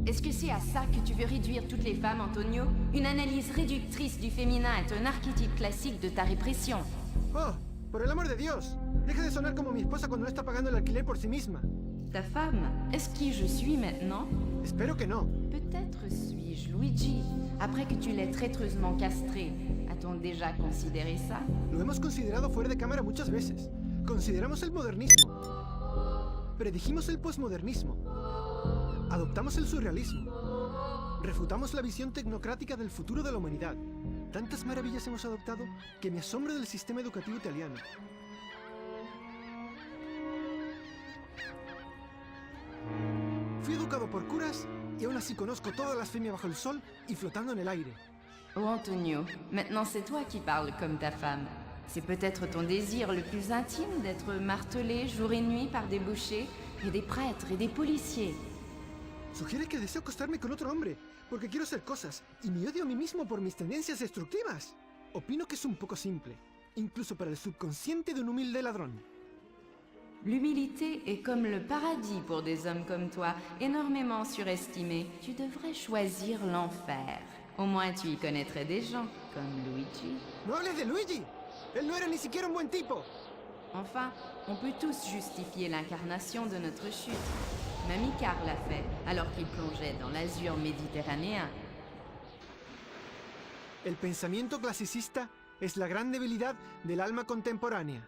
Est-ce que c'est à ça que tu veux réduire toutes les femmes, Antonio? Une analyse réductrice du féminin est un archétype classique de ta répression. Oh, por el amor de Dios. Deja de sonar como mi esposa cuando no está pagando el alquiler por sí misma. Ta femme, est-ce qui je suis maintenant? Espero que no. Peut-être suis-je Luigi, après que tu l'aies traîtreusement castré. A-t-on déjà considéré ça? Lo hemos considerado fuera de cámara muchas veces. Consideramos el modernismo. Predijimos el posmodernismo. Adoptamos el surrealismo. Refutamos la visión tecnocrática del futuro de la humanidad. Tantas maravillas hemos adoptado que me asombro del sistema educativo italiano. Fui educado por curas y aún así conozco todas las femias bajo el sol y flotando en el aire. Oh Antonio, maintenant c'est toi qui parles comme ta femme. C'est peut-être ton désir le plus intime d'être martelé jour et nuit par des bouchers et des prêtres et des policiers. Sugiere que deseo acostarme con otro hombre, porque quiero hacer cosas, y me odio a mí mismo por mis tendencias destructivas. Opino que es un poco simple, incluso para el subconsciente de un humilde ladrón. L'humilité est comme le paradis pour des hommes comme toi, énormément surestimés. Tu devrais choisir l'enfer. Au moins tu y connaîtrais des gens, comme Luigi. ¡No hables de Luigi! ¡Él no era ni siquiera un buen tipo! Enfin, on peut tous justifier l'incarnation de notre chute. Même Icare l'a fait, alors qu'il plongeait dans l'azur méditerranéen. El pensamiento clasicista es la gran debilidad del alma contemporánea.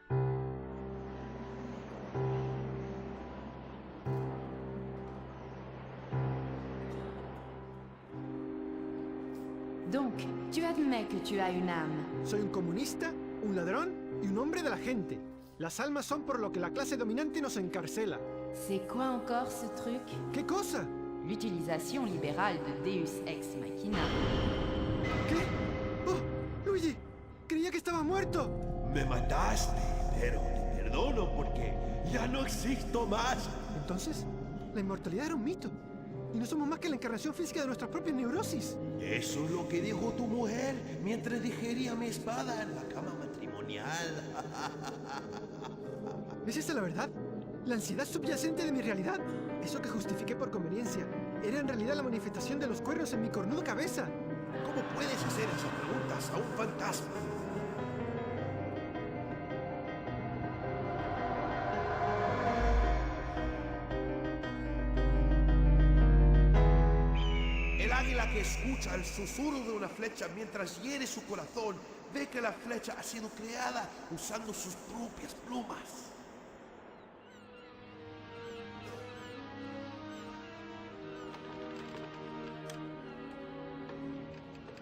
Donc, tu admets que tu as une âme. Soy un comunista, un ladrón y un hombre de la gente. Las almas son por lo que la clase dominante nos encarcela. C'est quoi encore ce truc? ¿Qué cosa? L'utilisation libérale de Deus Ex Machina. ¿Qué? ¡Oh! ¡Luigi! ¡Creía que estaba muerto! Me mataste, pero te perdono porque ya no existo más. Entonces, la inmortalidad era un mito. Y no somos más que la encarnación física de nuestras propias neurosis. Eso es lo que dijo tu mujer mientras digería mi espada en la cama matrimonial. ¿Es esa la verdad? ¿La ansiedad subyacente de mi realidad? Eso que justifiqué por conveniencia era en realidad la manifestación de los cuernos en mi cornuda cabeza. ¿Cómo puedes hacer esas preguntas a un fantasma? El águila que escucha el susurro de una flecha mientras hiere su corazón ve que la flecha ha sido creada usando sus propias plumas.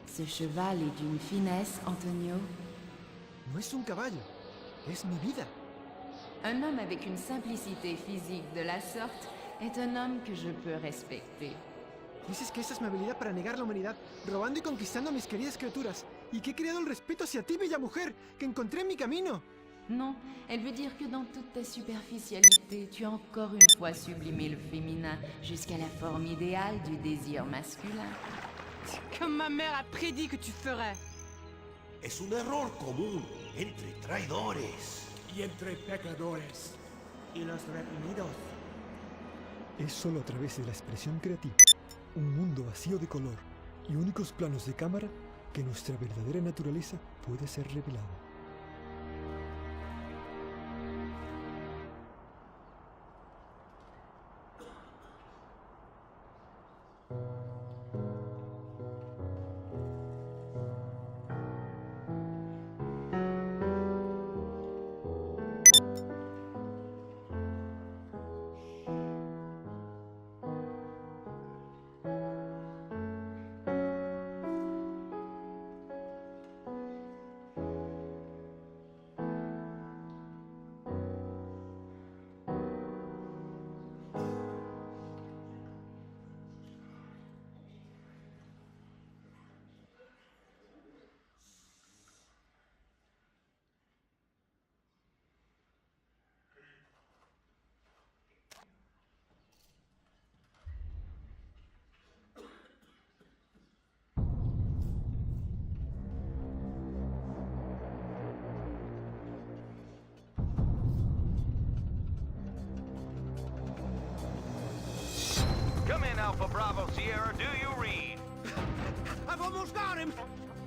Ce cheval est d'une finesse, Antonio. No es un caballo, es mi vida. Un homme avec une simplicité physique de la sorte est un homme que je peux respecter. Dices que esa es mi habilidad para negar la humanidad, robando y conquistando a mis queridas criaturas, y que he creado el respeto hacia ti, bella mujer, que encontré en mi camino. Non, elle veut dire que dans toute ta superficialité, tu as encore une fois sublimé le féminin jusqu'à la forme idéale du désir masculin. Comme ma mère a prédit que tu ferais. Es un error común entre traidores. Y entre pecadores y los reprimidos. Es solo a través de la expresión creativa, un mundo vacío de color y únicos planos de cámara que nuestra verdadera naturaleza puede ser revelada. Alpha Bravo Sierra, do you read? I've almost got him!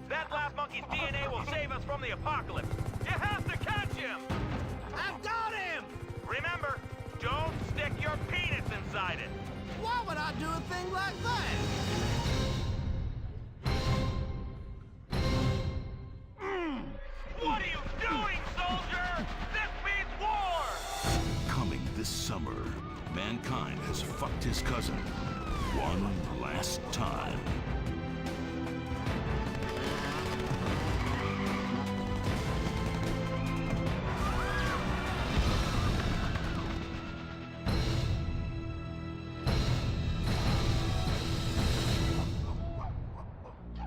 That last monkey's DNA will save us from the apocalypse. You have to catch him! I've got him! Remember, don't stick your penis inside it. Why would I do a thing like that? What are you doing, soldier? This means war! Coming this summer, mankind has fucked his cousin one last time.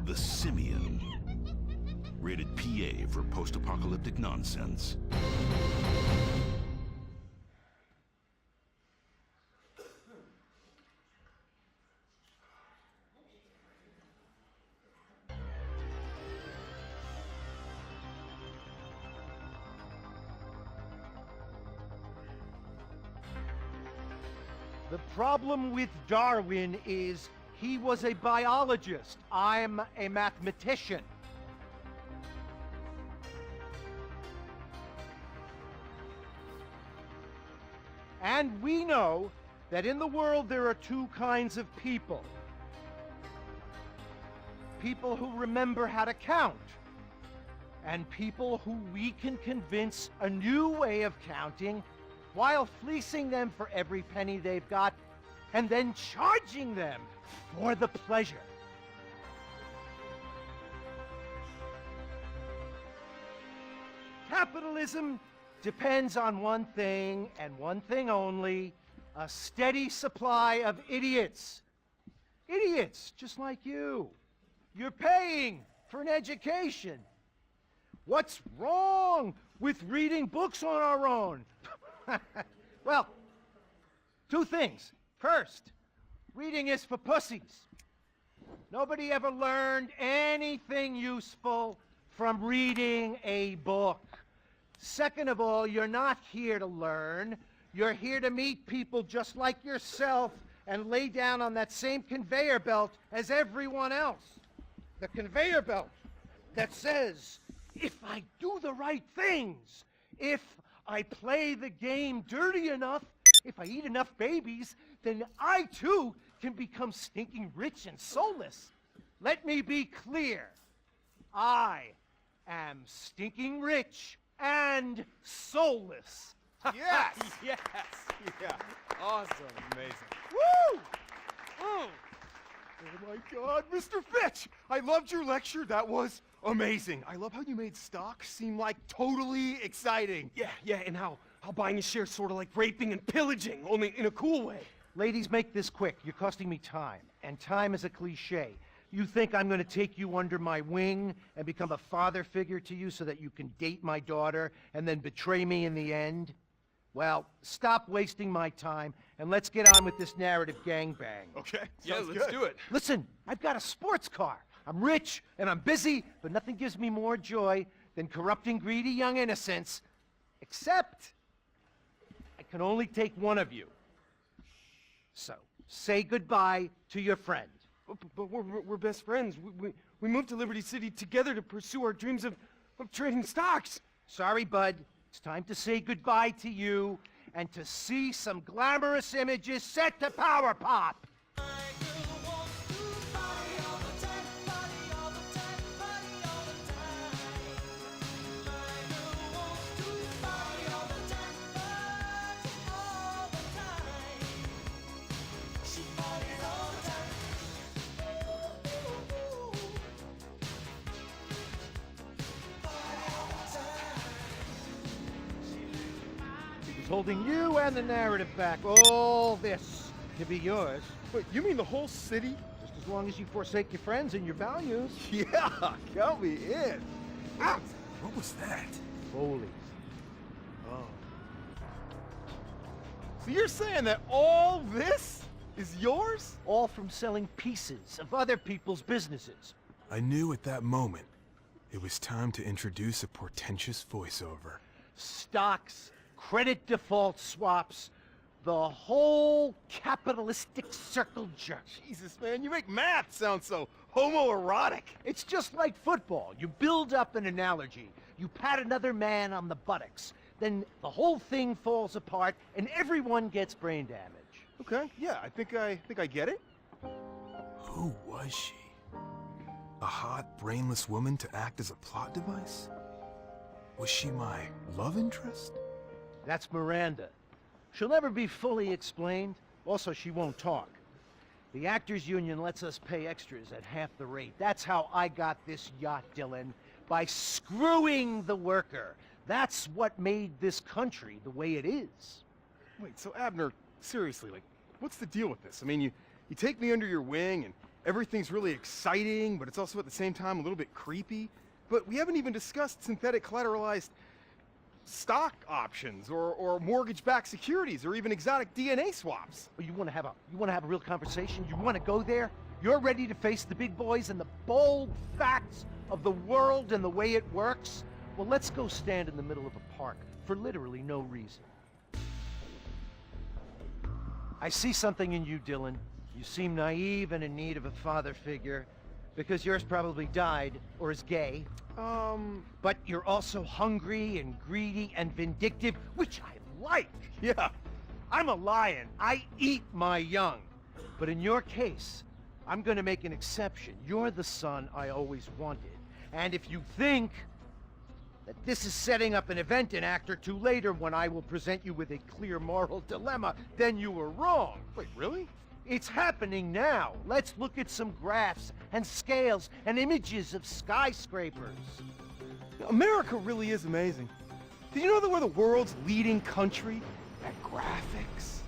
The Simian. Rated PA for post-apocalyptic nonsense. The problem with Darwin is he was a biologist. I'm a mathematician. And we know that in the world there are two kinds of people. People who remember how to count, and people who we can convince a new way of counting while fleecing them for every penny they've got, and then charging them for the pleasure. Capitalism depends on one thing, and one thing only: a steady supply of idiots. Idiots, just like you. You're paying for an education. What's wrong with reading books on our own? Well, two things. First, reading is for pussies. Nobody ever learned anything useful from reading a book. Second of all, you're not here to learn. You're here to meet people just like yourself and lay down on that same conveyor belt as everyone else. The conveyor belt that says, if I do the right things, if I play the game dirty enough, if I eat enough babies, then I too can become stinking rich and soulless. Let me be clear. I am stinking rich and soulless. Yes! Yes! Yeah. Awesome. Amazing. Woo! Oh my God, Mr. Fitch! I loved your lecture. That was amazing. I love how you made stocks seem like totally exciting. Yeah, and how buying a share is sort of like raping and pillaging, only in a cool way. Ladies, make this quick. You're costing me time, and time is a cliche. You think I'm going to take you under my wing and become a father figure to you so that you can date my daughter and then betray me in the end? Well, stop wasting my time, and let's get on with this narrative gangbang. Okay. Yeah, sounds let's good. do it. Listen, I've got a sports car. I'm rich, and I'm busy, but nothing gives me more joy than corrupting greedy young innocents, except I can only take one of you. So, say goodbye to your friend. But we're best friends. We moved to Liberty City together to pursue our dreams of trading stocks. Sorry, bud. It's time to say goodbye to you and to see some glamorous images set to power pop. Holding you and the narrative back. All this to be yours. Wait, you mean the whole city? Just as long as you forsake your friends and your values. Yeah, count me in. Ah, what was that? Foley. Oh. So you're saying that all this is yours? All from selling pieces of other people's businesses. I knew at that moment it was time to introduce a portentous voiceover. Stocks, credit default swaps, the whole capitalistic circle jerk. Jesus, man, you make math sound so homoerotic. It's just like football. You build up an analogy. You pat another man on the buttocks. Then the whole thing falls apart and everyone gets brain damage. Okay, yeah, I think I get it. Who was she? A hot, brainless woman to act as a plot device? Was she my love interest? That's Miranda. She'll never be fully explained. Also, she won't talk. The Actors Union lets us pay extras at half the rate. That's how I got this yacht, Dylan. By screwing the worker. That's what made this country the way it is. Wait, so Abner, seriously, like, what's the deal with this? I mean, you take me under your wing and everything's really exciting, but it's also at the same time a little bit creepy. But we haven't even discussed synthetic collateralized stock options or mortgage-backed securities or even exotic DNA swaps. Well, you want to have a real conversation? You want to go there? You're ready to face the big boys and the bold facts of the world and the way it works? Well, let's go stand in the middle of a park for literally no reason. I see something in you, Dylan. You seem naive and in need of a father figure, because yours probably died or is gay. But you're also hungry and greedy and vindictive, which I like. Yeah. I'm a lion. I eat my young. But in your case, I'm gonna make an exception. You're the son I always wanted. And if you think that this is setting up an event in Act or Two later when I will present you with a clear moral dilemma, then you were wrong. Wait, really? It's happening now. Let's look at some graphs and scales and images of skyscrapers. America really is amazing. Did you know that we're the world's leading country at graphics?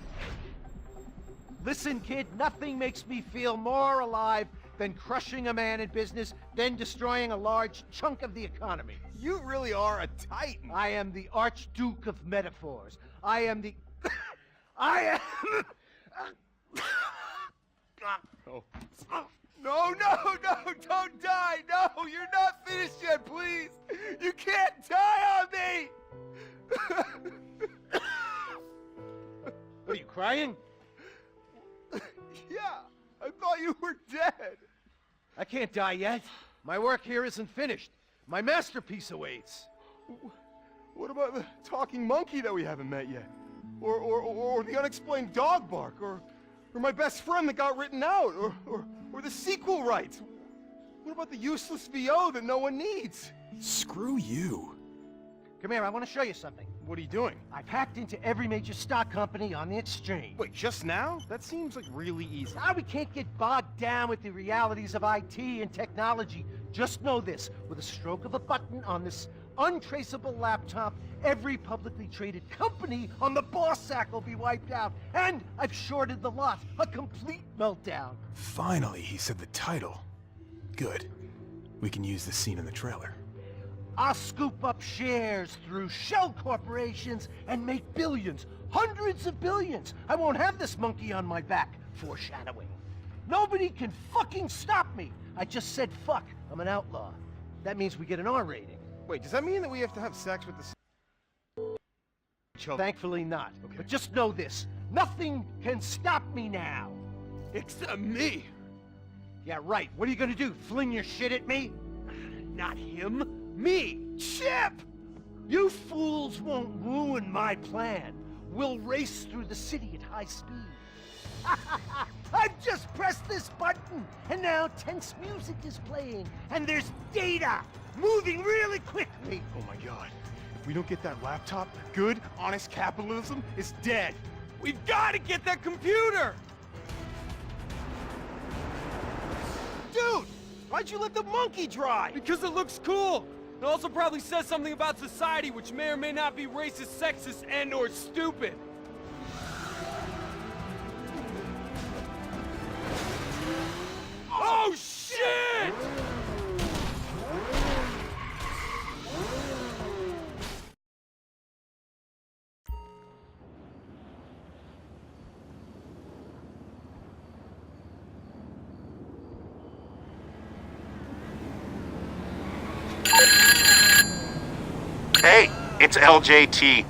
Listen, kid, nothing makes me feel more alive than crushing a man in business, then destroying a large chunk of the economy. You really are a titan. I am the Archduke of metaphors. I am the... I am... Oh. No, don't die! No, you're not finished yet, please! You can't die on me! What, are you crying? Yeah, I thought you were dead. I can't die yet. My work here isn't finished. My masterpiece awaits. What about the talking monkey that we haven't met yet? Or the unexplained dog bark? Or my best friend that got written out? Or the sequel rights? What about the useless VO that no one needs? Screw you. Come here, I want to show you something. What are you doing? I've hacked into every major stock company on the exchange. Wait, just now? That seems like really easy. Now we can't get bogged down with the realities of IT and technology. Just know this, with a stroke of a button on this untraceable laptop, every publicly traded company on the boss sack will be wiped out. And I've shorted the lot. A complete meltdown. Finally, he said the title. Good. We can use this scene in the trailer. I'll scoop up shares through shell corporations and make billions, hundreds of billions. I won't have this monkey on my back, foreshadowing. Nobody can fucking stop me. I just said fuck. I'm an outlaw. That means we get an R rating. Wait, does that mean that we have to have sex with the... Thankfully not. Okay. But just know this. Nothing can stop me now. Except me. Yeah, right. What are you gonna do? Fling your shit at me? Not him. Me. Chip! You fools won't ruin my plan. We'll race through the city at high speed. I've just pressed this button, and now tense music is playing, and there's data moving really quickly. Oh my god. If we don't get that laptop, good, honest capitalism is dead. We've got to get that computer! Dude! Why'd you let the monkey drive? Because it looks cool! It also probably says something about society which may or may not be racist, sexist, and or stupid. Oh shit! Hey, it's LJT.